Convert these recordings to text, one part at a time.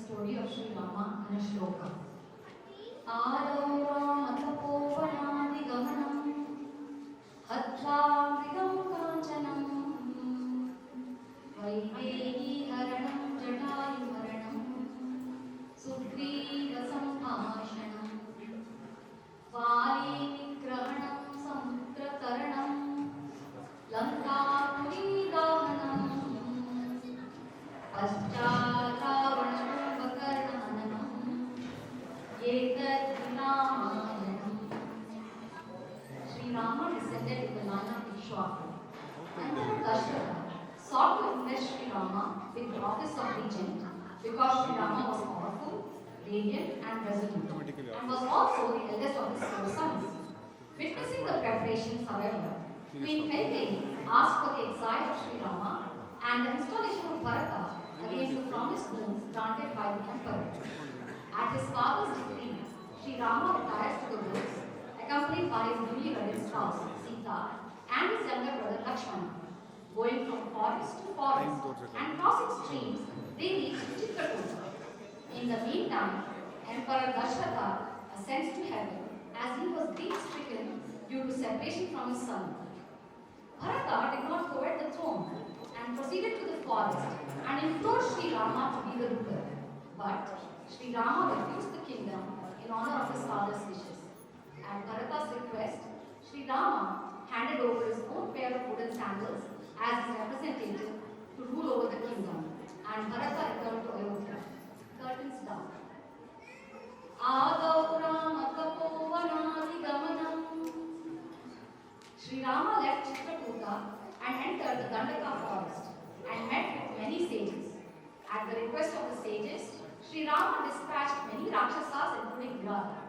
story of Sri Rama in a shloka. Ayodhya tapovanadi gamanam hatva vidam kanchanam vaidehi haranam jatayu haranam sugriva sambhashanam vali nigrahanam samudra taranam lanka puri dahanam Sri Rama descended in the line of Ishwara, and then Dasharatha sought to impress Sri Rama with the office of regent because Sri Rama was powerful, radiant, and resolute, and was also the eldest of his four sons. Witnessing the preparations, however, Queen Hegde asked for the exile of Sri Rama and the installation of Bharata against the promised boons granted by the emperor. At his father's decree, Sri Rama retires to the woods, accompanied by his newly wedded spouse, Sita, and his younger brother, Lakshmana. Going from forest to forest and crossing streams, they reach Chitrakuta. In the meantime, Emperor Dasharatha ascends to heaven as he was grief-stricken due to separation from his son. Bharata did not covet the throne and proceeded to the forest and implored Sri Rama to be the ruler. But Sri Rama refused the kingdom in honor of his father's wishes. At Bharata's request, Sri Rama handed over his own pair of wooden sandals as his representative to rule over the kingdom, and Bharata returned to Ayodhya. Curtains down. Sri Rama left Chitrakuta and entered the Dandaka forest and met with many sages. At the request of the sages, Sri Rama dispatched many Rakshasas including Virata.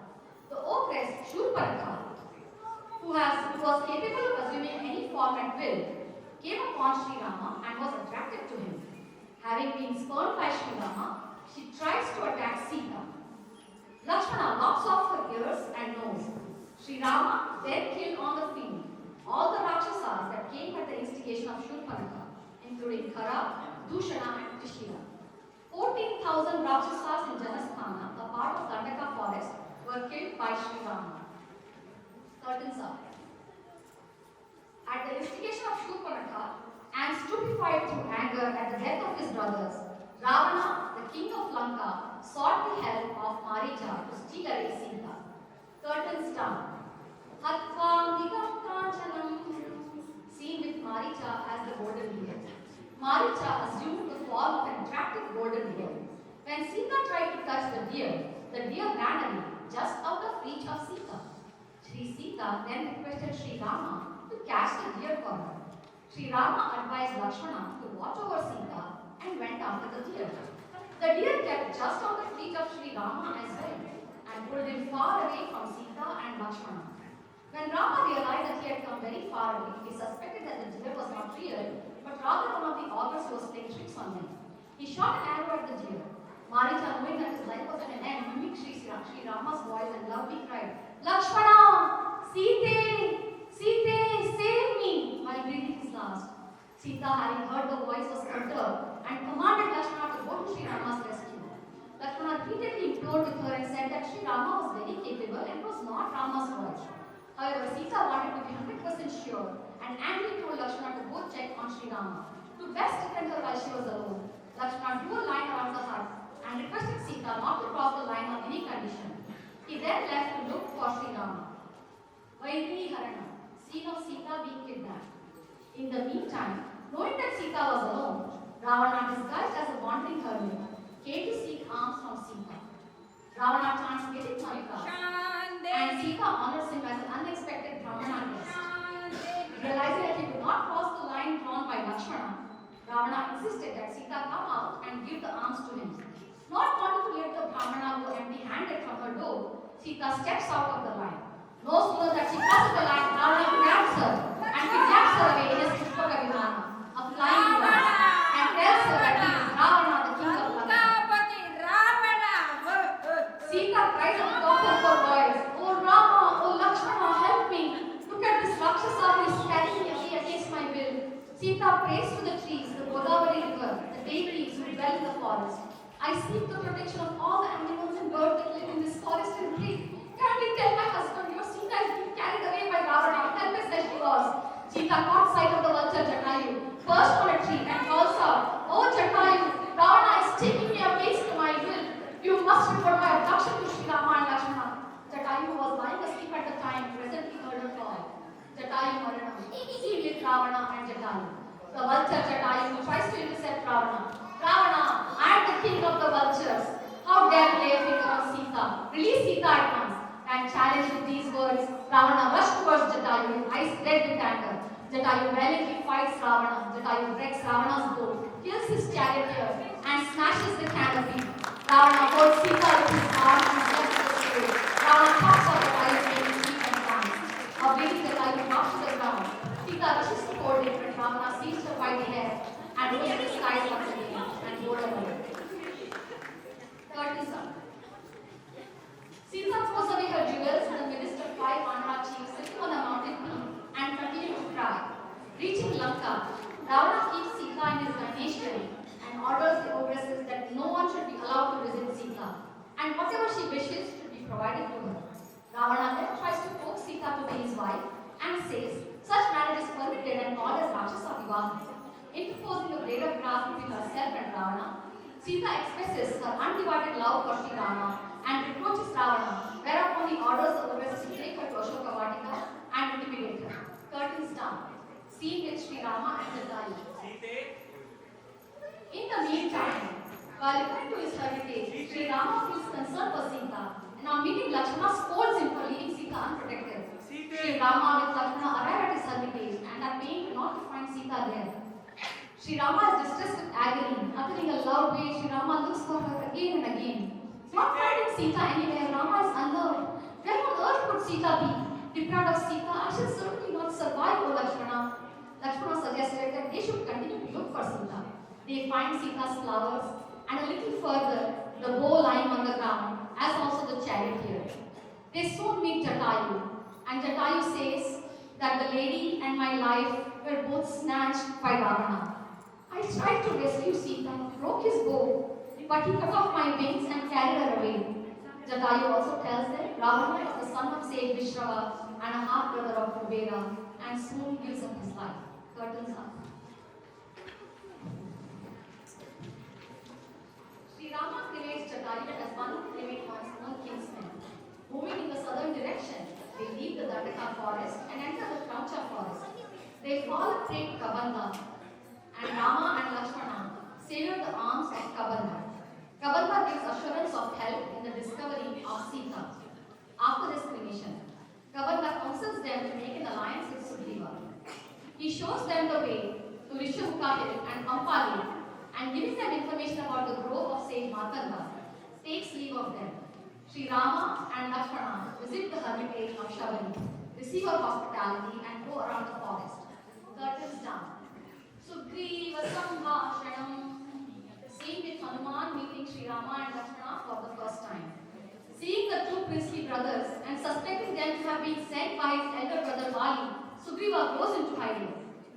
The ogress Shurparkha, who was capable of assuming any form at will, came upon Sri Rama and was attracted to him. Having been spurned by Sri Rama, she tries to attack Sita. Lakshmana lops off her ears and nose. Sri Rama then killed on the field all the Rakshasas that came at the instigation of Shurparkha, including Khara, Dushana and Trishila. 14,000 Rakshasas in Janasthana, a part of Dandaka forest, were killed by Sri Rama. Curtains up. At the instigation of Shurparkha and stupefied through anger at the death of his brothers, Ravana, the king of Lanka, sought the help of Maricha to steal away Sita. Curtains down. Hatva Nigam Kanchanam, seen with Maricha as the golden deer. Maricha assumed the form of an attractive golden deer. When Sita tried to touch the deer ran away just out of reach of Sita. Sri Sita then requested Sri Rama to catch the deer for her. Sri Rama advised Lakshmana to watch over Sita and went after the deer. The deer kept just on the feet of Sri Rama as well and pulled him far away from Sita and Lakshmana. When Rama realized that he had come very far away, he suspected that the deer was not real, but rather one of the augurs who was playing tricks on him. He shot an arrow at the deer. Maricha, knowing that his life was at an end, mimicked Sri Rama's voice and loudly cried, Lakshmana! Sita! Sita! Save me! While breathing his last. Sita, having heard the voice, was perturbed and commanded Lakshmana to go to Sri Rama's rescue. Lakshmana repeatedly implored with her and said that Sri Rama was very capable and was not Rama's voice. However, Sita wanted to be 100% sure and angrily told Lakshmana to go check on Sri Rama. To best defend her while she was alone, Lakshmana drew a line around the hut and requested Sita not to cross the line on any condition. He then left to look for Sri Rama. Vaidehi Harana, scene of Sita being kidnapped. In the meantime, knowing that Sita was alone, Ravana, disguised as a wandering hermit, came to seek alms from Sita. Ravana chants Vedic Malika, and Sita honors him as an unexpected Brahmana guest. Realizing that he could not cross the line drawn by Lakshmana, Ravana insisted that Sita come out and give the alms to him. Not wanting to let the Brahmana go empty-handed from her door, Sita steps out of the line. No sooner that she crosses the line, Ravana grabs her and kidnaps her away in his Pushpaka Vimana, a flying horse, and tells her that he is Ravana, the king of Lanka. Sita cries at the top of her voice, Oh Rama, oh Lakshmana, help me. Look at this Rakshasa who is carrying me away against my will. Sita prays to the trees, the Godavari river, the deities who dwell in the forest. I seek the protection of all the animals and birds that live in this forest and breathe. Kindly tell my husband, your Sita is being carried away by Ravana, helpless as she was. Sita caught sight of the vulture Jatayu, perched on a tree and calls out, "Oh Jatayu, Ravana is taking me against my will. You must report my abduction to Sri Rama and Lakshmana." Jatayu, who was lying asleep at the time, presently heard her call. Jatayu Marana, see with Ravana and Jatayu. The vulture Jatayu tries to intercept Ravana. "Ravana, I am the king of the vultures. How dare you lay a finger on Sita? Release Sita at once." And challenged with these words, Ravana rushed towards Jatayu, his eyes red with anger. Jatayu valiantly fights Ravana. Jatayu breaks Ravana's bow, kills his charioteer, and smashes the canopy. Ravana holds Sita with his arms and left the stage. Ravana chops off her eyes, making Sita dance. A bleeding Jatayu drops to the ground. Sita rushes to hold it, but Ravana seized her by the hair and raised the skies once again and bore away. Curtains up. Sita throws away her jewels in the midst of 5 Vandana chiefs sitting on a mountain peak and continue to cry. Reaching Lanka, Ravana keeps Sita in his dimension and orders the ogresses that no one should be allowed to visit Sita, and whatever she wishes should be provided to her. Ravana then tries to coax Sita to be his wife and says such marriage is permitted and called as Rakshasa Vivaha. Interposing a blade of grass between herself and Ravana, Sita expresses her undivided love for Sri Rama and reproaches Ravana, whereupon he orders the ogresses to take her to Ashoka Vatika and intimidate her. Curtains down. Scene with Sri Rama and Jatayu. In the meantime, while referring to his heritage, Sri Rama feels concern for Sita, and on meeting Lakshmana scolds him for leaving Sita unprotected. Sri Rama with Lakshmana arrive at his heritage and are pained not to find Sita there. Sri Rama is distressed with agony, uttering a loud way. Sri Rama looks for her again and again. Not finding Sita anywhere, Rama is unnerved. Where on earth could Sita be? Deprived of Sita, I shall certainly not survive, O Lakshmana. Lakshmana suggested that they should continue to look for Sita. They find Sita's flowers and a little further, the bow lying on the ground, as also the charioteer. They soon meet Jatayu, and Jatayu says that the lady and my life were both snatched by Ravana. I tried to rescue Sita, broke his bow, but he cut off my wings and carried her away. Jatayu also tells them Ravana is the son of sage Vishrava and a half-brother of Kubera, and soon gives up his life. Curtains up. Sri Rama creates Jatayu as one of the own kinsmen. Moving in the southern direction, they leave the Dandaka forest and enter the Kraucha forest. They fall a prey to Kabanda, and Rama and Lakshmana savor the arms of Kabanda. Kabanda gives assurance of help in the discovery of Sita. After this cremation, Kabanda counsels them to make an alliance with Sugriva. He shows them the way to Rishabhuka Hill and Pampali, and giving them information about the grove of sage Markanda, takes leave of them. Sri Rama and Lakshmana visit the hermitage of Shavani, receive her hospitality, and go around the forest. Curtains down. Sugriva Sambhashanam. Scene with Hanuman meeting Sri Rama and Lakshmana for the first time. Seeing the two princely brothers and suspecting them to have been sent by his elder brother Vali, Sugriva goes into hiding.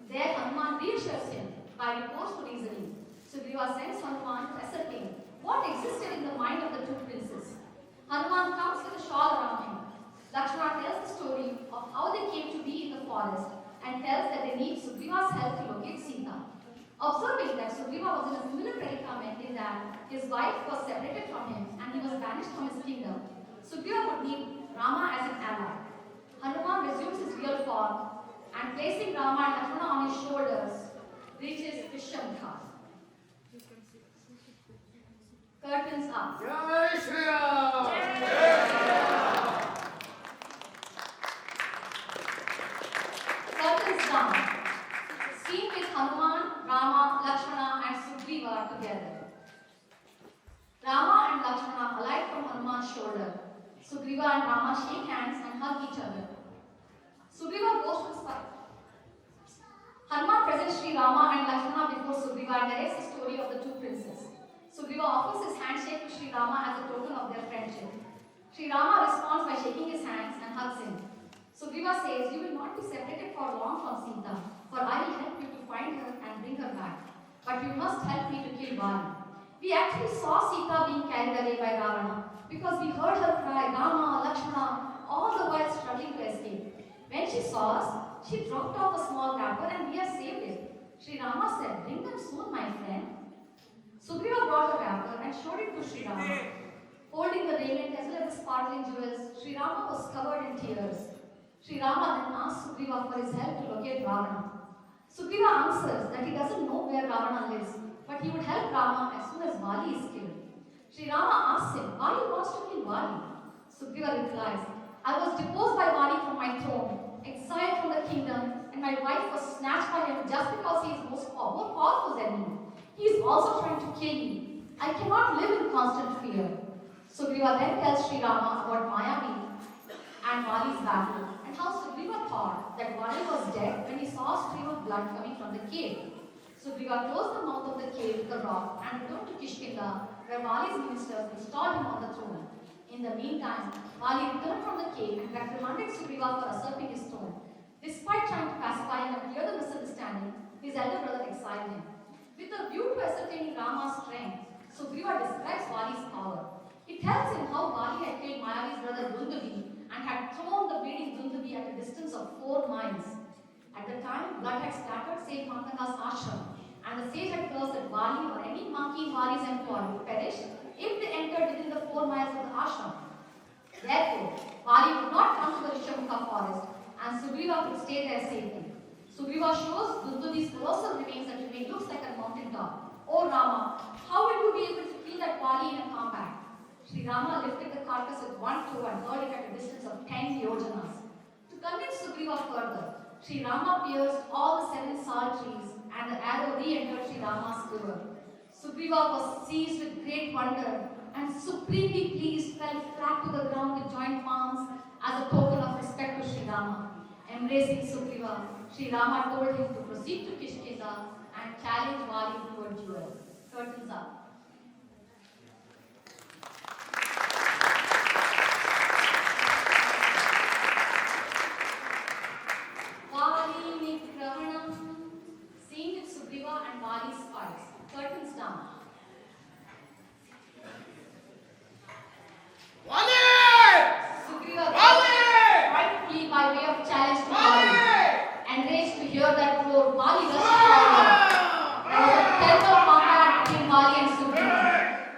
There Hanuman reassures him by reports to reasoning. Sugriva sends Hanuman to ascertain what existed in the mind of the two princes. Hanuman comes with a shawl around him. Lakshmana tells the story of how they came to be in the forest and tells that they need Sugriva's help to locate Sita. Observing that Sugriva was in a similar predicament in that his wife was separated from him and he was banished from his kingdom, Sugriva would need Rama as an ally. Hanuman resumes his real form and placing Rama and Lakshmana on his shoulders, reaches Vishamkha. Curtains up. Jai Shri Ram! Curtains down. Scene with Hanuman, Rama, Lakshmana and Sugriva together. Rama and Lakshmana alight from Hanuman's shoulder. Sugriva and Rama shake hands and hug each other. Sugriva goes to the spot. Hanuman presents Sri Rama and Lakshmana before Sugriva and narrates the story of the two princes. Sugriva offers his handshake to Sri Rama as a token of their friendship. Sri Rama responds by shaking his hands and hugs him. Sugriva says, "You will not be separated for long from Sita, for I will help you to find her and bring her back. But you must help me to kill Vali." We actually saw Sita being carried away by Ravana because we heard her cry, Rama, Lakshmana, all the while struggling to escape. When she saw us, she dropped off a small wrapper and we have saved it. Sri Rama said, bring them soon, my friend. Sugriva brought a wrapper and showed it to Sri Rama. Holding the raiment as well as the sparkling jewels, Sri Rama was covered in tears. Sri Rama then asked Sugriva for his help to locate Ravana. Sugriva answers that he doesn't know where Ravana lives, but he would help Rama as soon as Vali is killed. Sri Rama asks him why he wants to kill Vali. Sugriva replies, I was deposed by Vali from my throne, exiled from the kingdom, and my wife was snatched by him just because he is more powerful than me. He is also trying to kill me. I cannot live in constant fear. Sugriva then tells Sri Rama about Mayami and Vali's battle and how Sugriva thought that Vali was dead when he saw a stream of blood coming from the cave. Sugriva closed the mouth of the cave with a rock and returned to Kishkinda, where Vali's ministers installed him on the throne. In the meantime, Vali returned from the cave and reprimanded Sugriva for usurping his throne. Despite trying to pacify him and clear the misunderstanding, his elder brother exiled him. With a view to ascertaining Rama's strength, Sugriva describes Vali's power. He tells him how Vali had killed Mayavi's brother Dundubi and had thrown the bleeding Dundubi at a distance of 4 miles. At the time, blood had scattered Sage Matanga's ashram, and the sage had cursed that Vali or any monkey in Vali's employ would perish if they entered within the 4 miles of the ashram. Therefore, Vali would not come to the Rishabmukha forest, and Sugriva could stay there safely. Sugriva shows Dundubi's colossal remains that remain looks like a mountain top. O Rama, how will you be able to kill that Vali in a combat? Sri Rama lifted the carcass with one toe and hurled it at a distance of 10 yojanas. To convince Sugriva further, Sri Rama pierced all the 7 sal trees and the arrow re-entered Sri Rama's quiver. Sugriva was seized with great wonder and supremely pleased fell flat to the ground with joined palms as a token of respect to Sri Rama. Embracing Sugriva, Sri Rama told him to proceed to Kishkinda and challenge Vali to a duel. Curtains up. Scene with Sugriva and Vali's fights. Curtains down. Sugriva tried to flee by way of challenge to Vali. Enraged to hear that roar, Vali rushed forward. There was a terrible combat between Vali and Sugriva.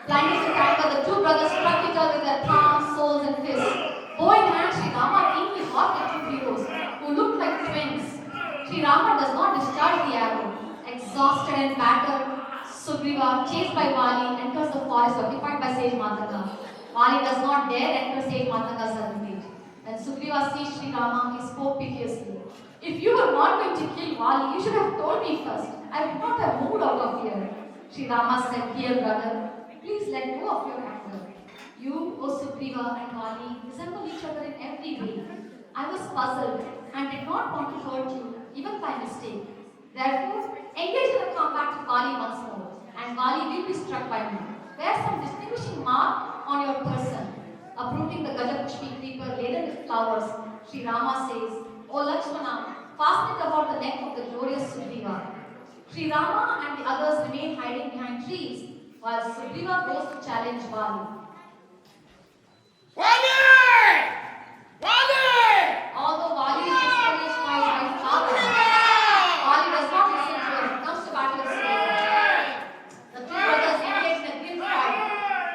Blinded with anger, the 2 brothers struck each other with their palms, soles, and fists. Bow in hand, Sri Rama keenly fought the 2 heroes, who looked like twins. Sri Rama does not discharge the arrow. Exhausted and battered, Sugriva, chased by Vali, enters the forest occupied by Sage Matanga. Vali does not dare enter Sage Matanga's hermitage. When Sugriva sees Sri Rama, he spoke piteously. If you were not going to kill Vali, you should have told me first. I would not have moved out of here. Sri Rama said, dear brother, please let go of your anger. You, O Sugriva and Vali, resemble each other in every way. I was puzzled and did not want to hurt you, even by mistake. Therefore, engage in a combat with Vali once more, and Vali will be struck by me. Wear some distinguishing mark on your person. Uprooting the Gajapushpi creeper laden with flowers, Sri Rama says, O Lakshmana, fasten it about the neck of the glorious Sugriva. Sri Rama and the others remain hiding behind trees, while Sugriva goes to challenge Vali. Although Vali is discouraged by his right father, Vali does not listen to him. He comes to battle with Sugriva. The 2 brothers engage in a grim fight.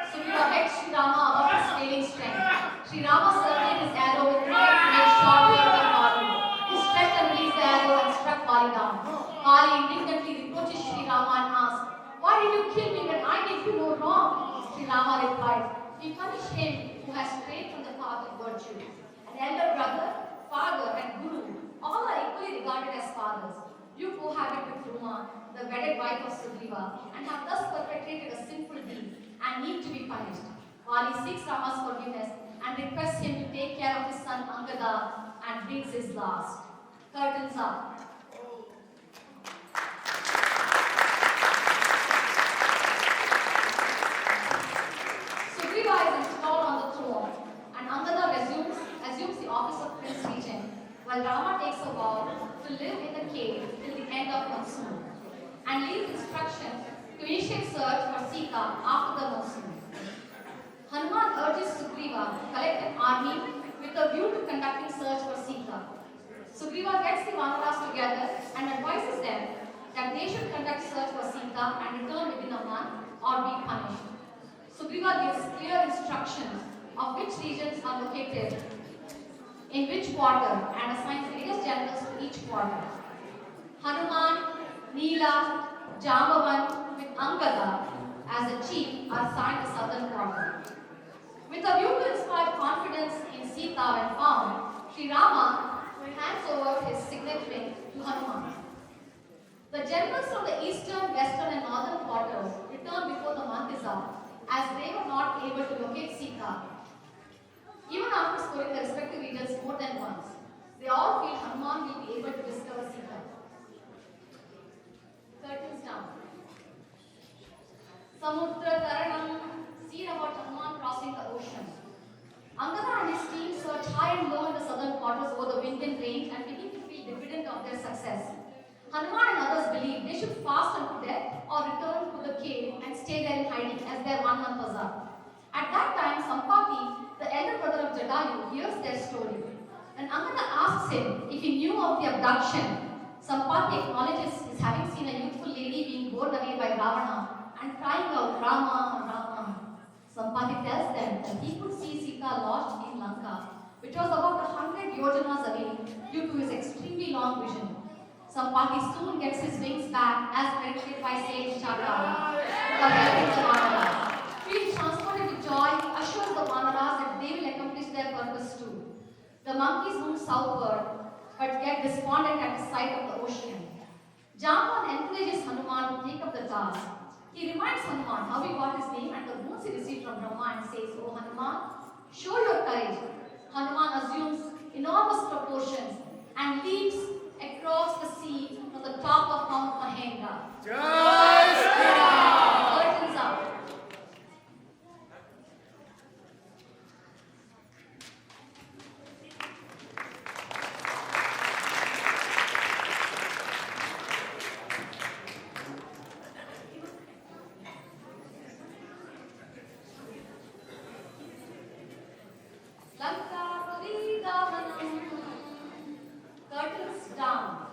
Sugriva begs Sri Rama about his failing strength. Sri Rama circled his arrow with prayer to make short work of Vali. He stretched and released the arrow and struck Vali down. Vali indignantly reproaches Sri Rama and asks, why did you kill me when I did you no wrong? Sri Rama replies, we punish him who has strayed from the path of virtue. An elder brother, father, and guru, all are equally regarded as fathers. You cohabit with Ruma, the wedded wife of Sugriva, and have thus perpetrated a sinful deed and need to be punished. Vali seeks Rama's forgiveness and requests him to take care of his son Angada and brings his last. Curtains up. Sugriva is installed on the throne, and Angada assumes the office of Prince Regent, while Rama takes a vow to live in the cave till the end of monsoon, and leaves instructions to initiate search for Sita search for Sita. Sugriva gets the Vanaras together and advises them that they should conduct search for Sita and return within a month or be punished. Sugriva gives clear instructions of which regions are located in which quarter and assigns various generals to each quarter. Hanuman, Neela, Jambavan with Angada as a chief are assigned the southern quarter. With a view to inspire confidence in Sita when found, Sri Rama hands over his signet ring to Hanuman. The generals from the eastern, western and northern quarters return before the month is up as they were not able to locate Sita. Even after scoring the respective regions more than once, they all feel Hanuman will be able to discover Sita. Curtains down. Samudra Taranam, scene about Hanuman crossing the ocean. Angada and his team search high and low in the southern quarters over the wind and rain and begin to feel dividend of their success. Hanuman and others believe they should fast unto death or return to the cave and stay there in hiding as their 1 month was up. At that time, Sampati, the elder brother of Jadayu, hears their story. When Angada asks him if he knew of the abduction, Sampati acknowledges his having seen a youthful lady being borne away by Ravana and crying out, Rama, Rama. Sampati tells them that he could see Sita lodged in Lanka, which was about 100 yojanas away due to his extremely long vision. Sampati soon gets his wings back as narrated by sage Chaka, the help of the Vanaras. Being transported with joy, he assures the Vanaras that they will accomplish their purpose too. The monkeys move southward but get despondent at the sight of the ocean. Jamban encourages Hanuman to take up the task. He reminds Hanuman how he got his name and the wounds he received from Brahma and says, "Oh Hanuman, show your courage." Hanuman assumes enormous proportions and leaps across the sea from the top of Mount Mahendra. Jai Shri Ram. Curtains up. Curtains down.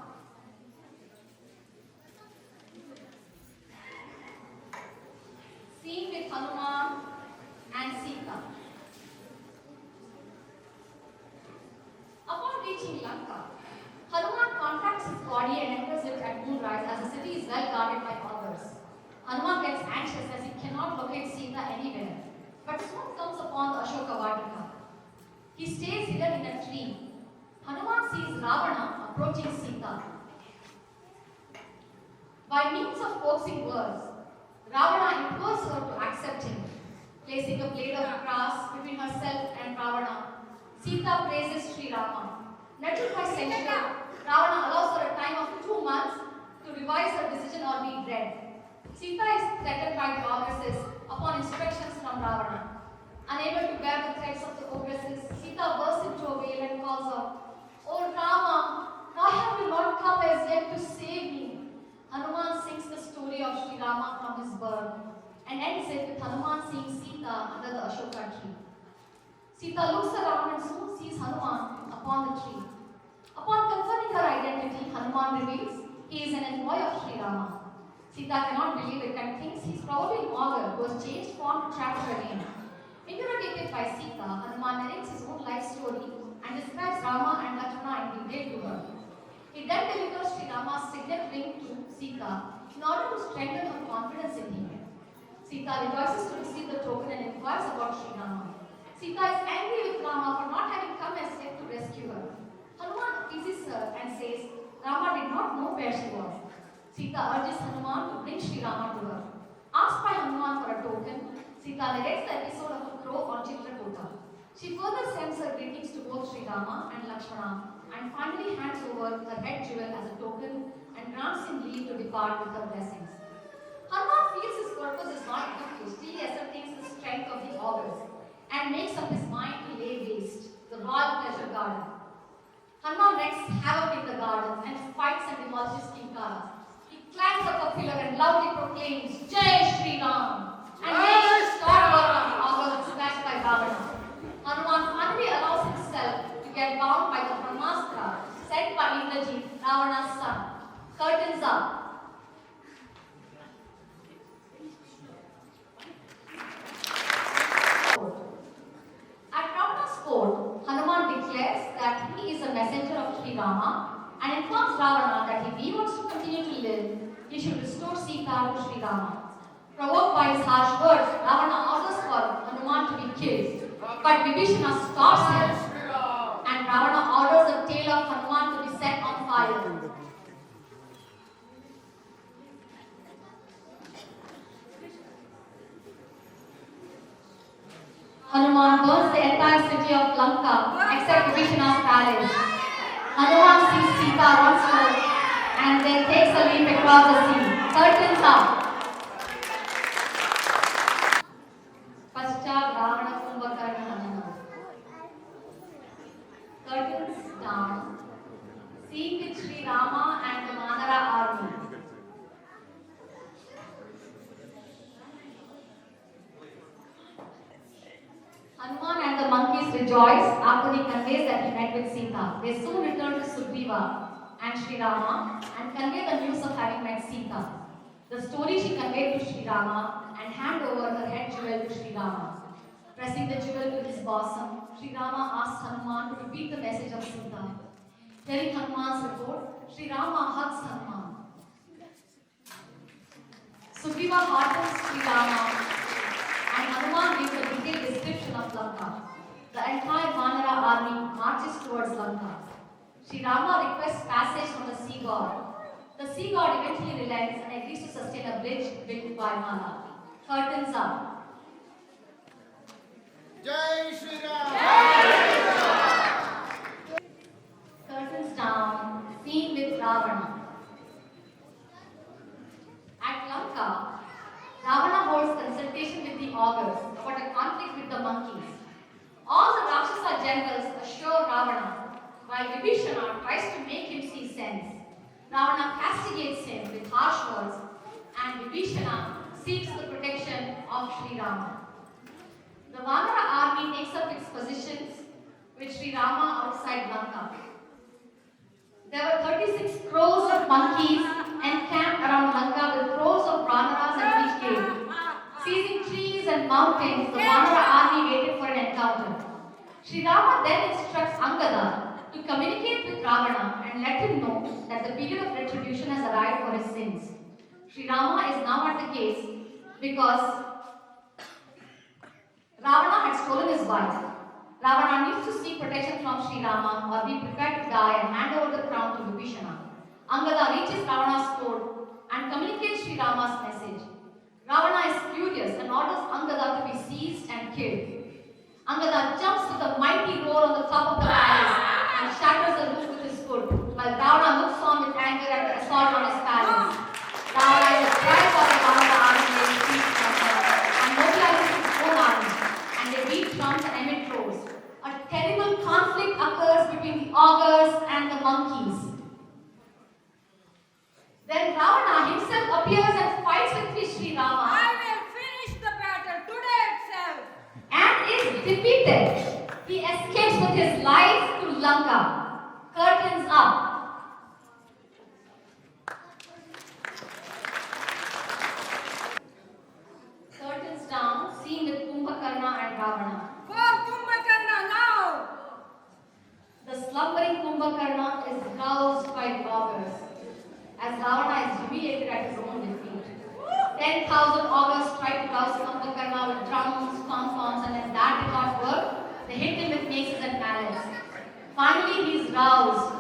Scene with Hanuman and Sita. Upon reaching Lanka, Hanuman contacts his body and enters it at moonrise as the city is well guarded by augurs. Hanuman gets anxious as he cannot locate Sita anywhere, but soon comes upon the Ashoka Vatika. He stays hidden in a tree. Hanuman sees Ravana approaching Sita. By means of coaxing words, Ravana implores her to accept him. Placing a blade of grass between herself and Ravana, Sita praises Sri Rama. Nettled by censure, Ravana allows her a time of 2 months to revise her decision or be dead. Sita is threatened by the ogresses upon instructions from Ravana. Unable to bear the threats of the ogresses, Sita bursts into a wail and calls out, "Oh Rama, why have you not come as yet to save me?" Hanuman sings the story of Sri Rama from his birth and ends it with Hanuman seeing Sita under the Ashoka tree. Sita looks around and soon sees Hanuman upon the tree. Upon confirming her identity, Hanuman reveals he is an envoy of Sri Rama. Sita cannot believe it and thinks he is probably an augur who has changed form to track her again. Interrogated by Sita, Hanuman narrates his own life story and describes Rama and Lakshmana in detail to her. He then delivers Sri Rama's signet ring to Sita in order to strengthen her confidence in him. Sita rejoices to receive the token and inquires about Sri Rama. Sita is angry with Rama for not having come as yet to rescue her. Hanuman appeases her and says Rama did not know where she was. Sita urges Hanuman to bring Sri Rama to her. Asked by Hanuman for a token, Sita narrates the episode of a crow on Chitrakuta. She further sends her greetings to both Sri Rama and Lakshmana and finally hands over her head jewel as a token and grants him leave to depart with her blessings. Hanuman feels his purpose is not accomplished till he ascertains the strength of the augurs and makes up his mind to lay waste the royal pleasure garden. Hanuman wreaks havoc in the garden and fights and demolishes Kinkara. He climbs up a pillar and loudly proclaims, "Jai Shri Ram!" and makes short work of the augurs dispatched by Ravana. Hanuman finally allows himself to get bound by But Vibhishana stops him and Ravana orders the tail of Hanuman to be set on fire. Hanuman burns the entire city of Lanka except Vibhishana's palace. Hanuman sees Sita once more and then takes a leap across the sea. Curtains up. Paschat Ravana Kumbhakarna Hanuman. Curtains down. Scene with Sri Rama and the Vanara army. Hanuman and the monkeys rejoice after he conveys that he met with Sita. They soon return to Sugriva and Sri Rama and convey the news of having met Sita. The story she conveyed to Sri Rama and hand over her head jewel to Sri Rama. Pressing the jewel to his bosom, Sri Rama asks Hanuman to repeat the message of Sita. Hearing Hanuman's report, Sri Rama hugs Hanuman. Sugriva heartens Sri Rama and Hanuman gives a detailed description of Lanka. The entire Vanara army marches towards Lanka. Sri Rama requests passage from the sea god. The sea god eventually relents and agrees to sustain a bridge built by Mala. Curtains up. Jai Shri Ram! Curtains down. Scene with Ravana. At Lanka, Ravana holds consultation with the augurs about a conflict with the monkeys. All the Rakshasa generals assure Ravana, while Vibhishana tries to make him see sense. Ravana castigates him with harsh words, and Vibhishana seeks the protection of Sri Rama. The Vanara army takes up its positions with Sri Rama outside Lanka. There were 36 crores of monkeys encamped around Lanka with crores of Vanaras at each gate. Seizing trees and mountains, the Vanara army waited for an encounter. Sri Rama then instructs Angada to communicate with Ravana and let him know that the period of retribution has arrived for his sins. Sri Rama is now at the case because Ravana had stolen his wife. Ravana needs to seek protection from Sri Rama or be prepared to die and hand over the crown to Vibhishana. Angada reaches Ravana's court and communicates Sri Rama's message. Ravana is furious and orders Angada to be seized and killed. Angada jumps with a mighty roar on the top of the palace and shatters the roof with his foot, while Ravana looks on with anger at the assault on his palace. Ravana is a cry for the Vanara army and mobilizes his own army, and they beat drums and emit roars. A terrible conflict occurs between the augurs and the monkeys. Then Ravana himself appears and fights with Sri Rama. I will finish the battle today itself. And is defeated. He escapes with his life to Lanka. Curtains up. Curtains down. Scene with Kumbhakarna and Ravana. For Kumbhakarna now. The slumbering Kumbhakarna is roused by the augurs, as Ravana is humiliated at his own defeat. 10,000 augurs try to rouse Kumbhakarna with drums, tom-toms, and when that did not work, they hit him with maces and mallets. Finally, he is roused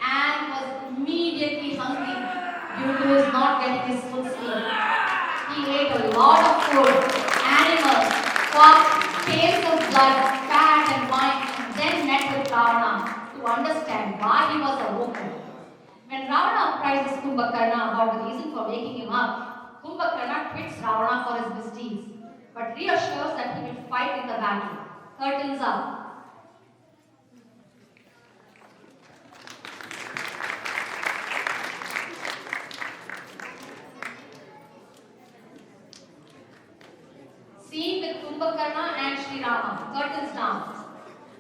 and was immediately hungry due to his not getting his full sleep. He ate a lot of food, animals, pork, tales of blood, fat and wine, and then met with Ravana to understand why he was awoken. When Ravana apprises Kumbhakarna about the reason for waking him up, Kumbhakarna twits Ravana for his misdeeds, but reassures that he will fight in the battle. Curtains up. Scene with Kumbhakarna and Sri Rama. Curtains down.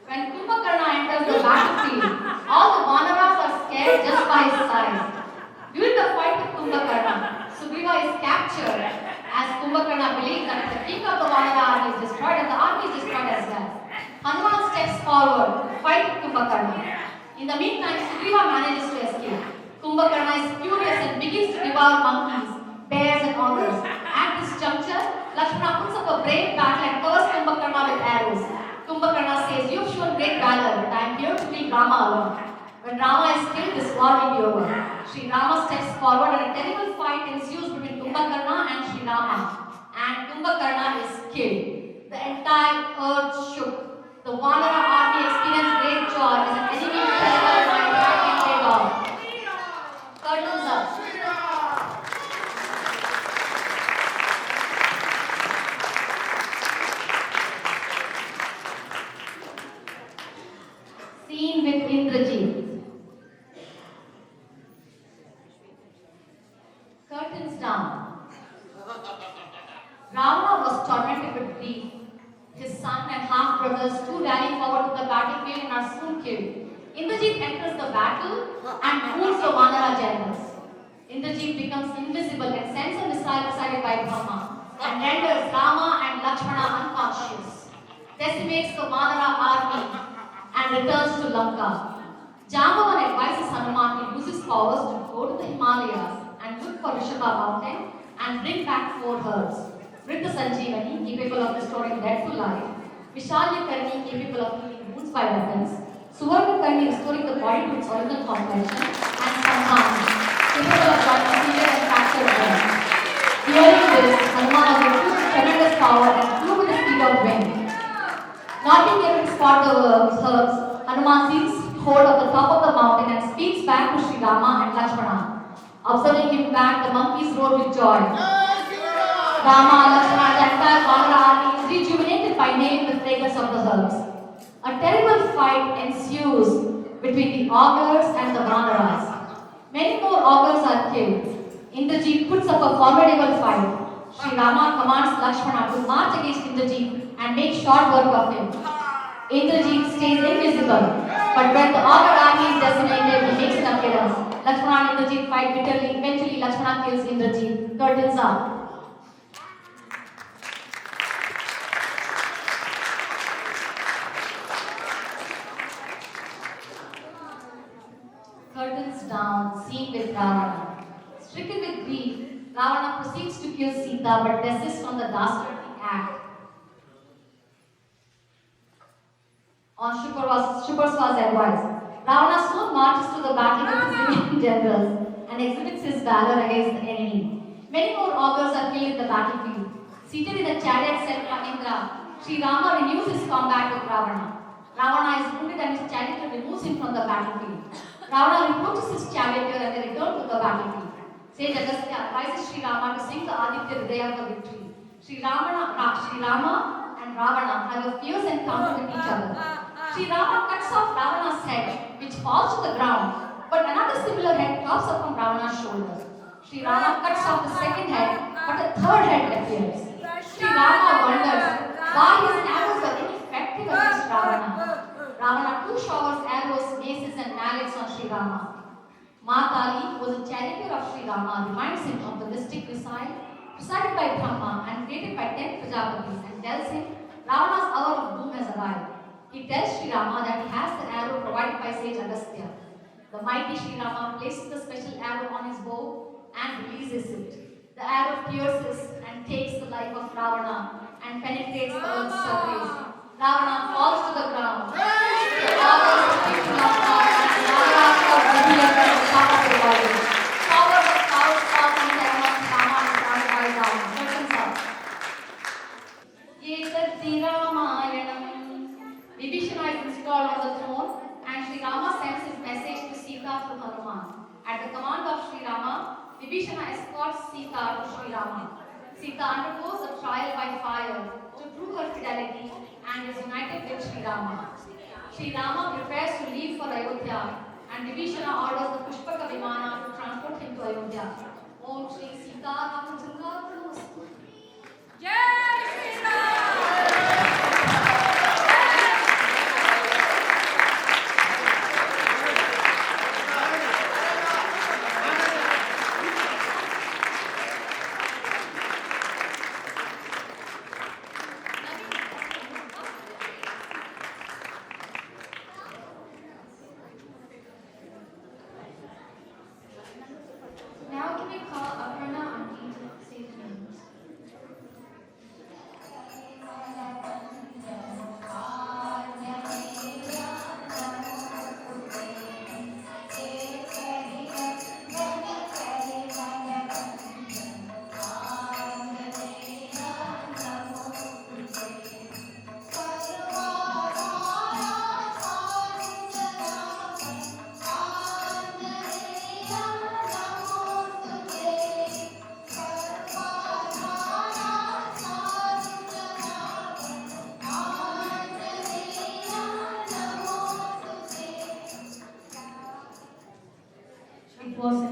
When Kumbhakarna enters the battlefield, all the Vanaras are scared just by his size. During the fight with Kumbhakarna, Sugriva is captured as Kumbhakarna believes that the king of the Vanara army is destroyed and the army is destroyed as well. Hanuman steps forward to fight with Kumbhakarna. In the meantime, Sugriva manages to escape. Kumbhakarna is furious and begins to devour monkeys, bears and others. At this juncture, Lakshmana puts up a brave battle and covers Kumbhakarna with arrows. Kumbhakarna says, "You have shown great valor, but I am here to leave Rama alone." When Rama is killed, this war will be over. Sri Rama steps forward and a terrible fight ensues between Kumbhakarna and Sri Rama. And Kumbhakarna is killed. The entire earth shook. The Vanara army experienced great joy as an enemy terrible might had been laid off. Curtains up. Scene with Indrajit. Curtains down. Ravana was tormented with grief. His son and half-brothers too rally forward to the battlefield and are soon killed. Indrajit enters the battle and fools the Vanara generals. Indrajit becomes invisible and sends a missile decided by Dharma and renders Rama and Lakshmana unconscious, decimates the Vanara army and returns to Lanka. Jambavan advises Hanuman to use his powers to go to the Himalayas and look for Rishabha mountain and bring back 4 herds. Vritta Sanjeevani, capable of restoring dead to life. Vishalyakarni, capable of healing wounds by weapons. Suvarnakarni, restoring the body to its original complexion. And Samhani, capable of joining severed and fractured bones. Hearing this, Hanuman was infused with tremendous power and flew with the speed of wind. Not being able to spot the herbs, Hanuman seizes hold of the top of the mountain and speaks back to Sri Rama and Lakshmana. Observing him back, the monkeys roared with joy. Rama, Lakshmana, and the entire Vanara army is rejuvenated by nailing the fragrance of the herbs. A terrible fight ensues between the augurs and the Vanaras. Many more augurs are killed. Indrajit puts up a formidable fight. Sri Rama commands Lakshmana to march against Indrajit and make short work of him. Indrajit stays invisible, but when the augur army is decimated, he makes an appearance. Lakshmana and Indrajit fight bitterly. Eventually, Lakshmana kills Indrajit. Curtains up. Curtains down, scene with Ravana. Stricken with grief, Ravana proceeds to kill Sita but desists from the dastardly act. On Shuparsva's advice, Ravana soon marches to the battle with his Indian generals and exhibits his valor against the enemy. Many more augurs are killed in the battlefield. Seated in a chariot set by Indra, Sri Rama renews his combat with Ravana. Ravana is wounded and his charioteer removes him from the battlefield. Ravana reproaches his charioteer and they return to the battlefield. Sage Agastya advises Sri Rama to sing the Aditya Hridaya for victory. Sri Rama and Ravana have a fierce encounter with each other. Sri Rama cuts off Ravana's head, which falls to the ground, but another similar head drops up from Ravana's shoulders. Sri Rama cuts off the second head, but a third head appears. Sri Rama wonders why his arrows were ineffective against Ravana. Ravana too showers arrows, maces and mallets on Sri Rama. Ma Kali, who was a charioteer of Sri Rama, reminds him of the mystic missile presided by Dharma and created by 10 Prajapatis and tells him Ravana's hour of doom has arrived. He tells Sri Rama that he has the arrow provided by sage Agastya. The mighty Sri Rama places the special arrow on his bow and releases it. The arrow pierces and takes the life of Ravana and penetrates the earth's surface. Ravana falls to the ground. The powers of people of God and Ravana falls revealed at the top of the body. Powers of cows fall from heaven on Rama and Ravana dies down. Curtains up. Etati Ramayanam. Vibhishana is installed on the throne and Sri Rama sends his message to Sita through Hanuman. At the command of Sri Rama, Vibhishana escorts Sita to Sri Rama. Sita undergoes a trial by fire to prove her fidelity and is united with Sri Rama. Sri Rama prepares to leave for Ayodhya and Vibhishana orders the Pushpaka Vimana to transport him to Ayodhya. Om Shri Sita Ramachandra Prabhu. Jai Shri Ram! Now can we call Aparna Auntie to say the names?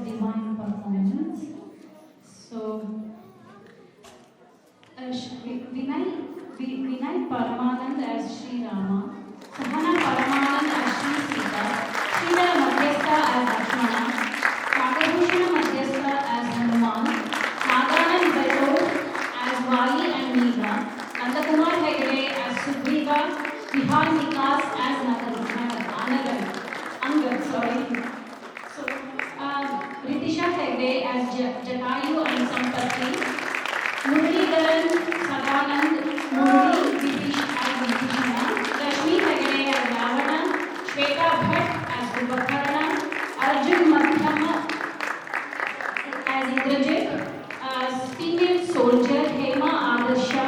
divine performance. So, Vinay Paramanand as Sri Rama, Sahana Paramanand as Sri Sita, Sridhara Madhyastha as Lakshmana, Nagabhushana Madhyastha as Hanuman, Naganand Belur as Vali and Meera, Nandakumar Hegde as Sugriva, Vihar Vikas as Angad. So, Ritisha Hegde as Jatayu and Sampati, Muralidharan Sadanand Murali as Vibhishana, Rashmi Hegde as Ravana, Shweta Bhatt as Kumbhakarna, Arjun Madhyama as Indrajit, female soldier Hema Adarsha,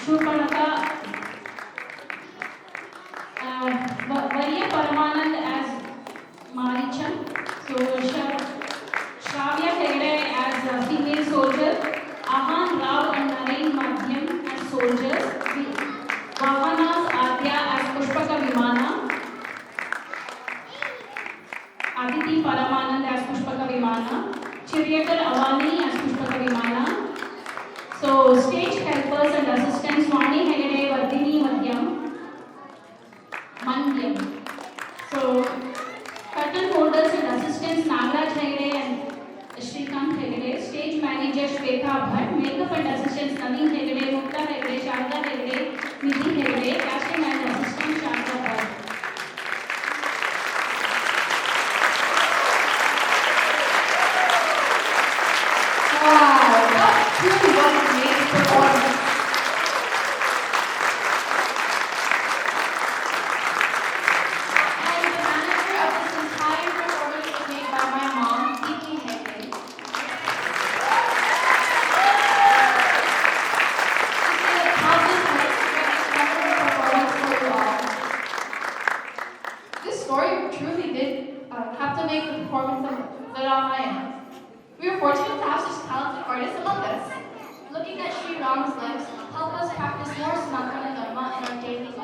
Shurpanaka, Varya Paramanand as Marichan, so Shravya Hegde as a female soldier, Ahan Rao and Naren Madhyam as soldiers, Vahanas Adya as Pushpaka Vimana, Aditi Paramanand as Pushpaka Vimana, Chiriyakar Avani as Pushpaka Vimana. So stage helpers and assistants Swani Hegde, Vardhini Mandyam. So curtain holders and assistants Nagaraj Hegde and Shrikant Hegde, stage manager Shweta Bhatt, makeup and assistants Naveen Hegde, Mukta Hegde, Sharda Hegde, Nidhi Hegde, casting and assistant Sharda Bhatt. Wow, that truly was a great performance. And the manager of this entire performance was made by my mom, Deepti Hegde. She did a countless work to create this wonderful performance for you all. This story truly did captivate the performance of the Ramayana. We are fortunate to have such talented artists among us. Looking at Sri Rama's lives help us practice more Sanatana Dharma in our daily lives.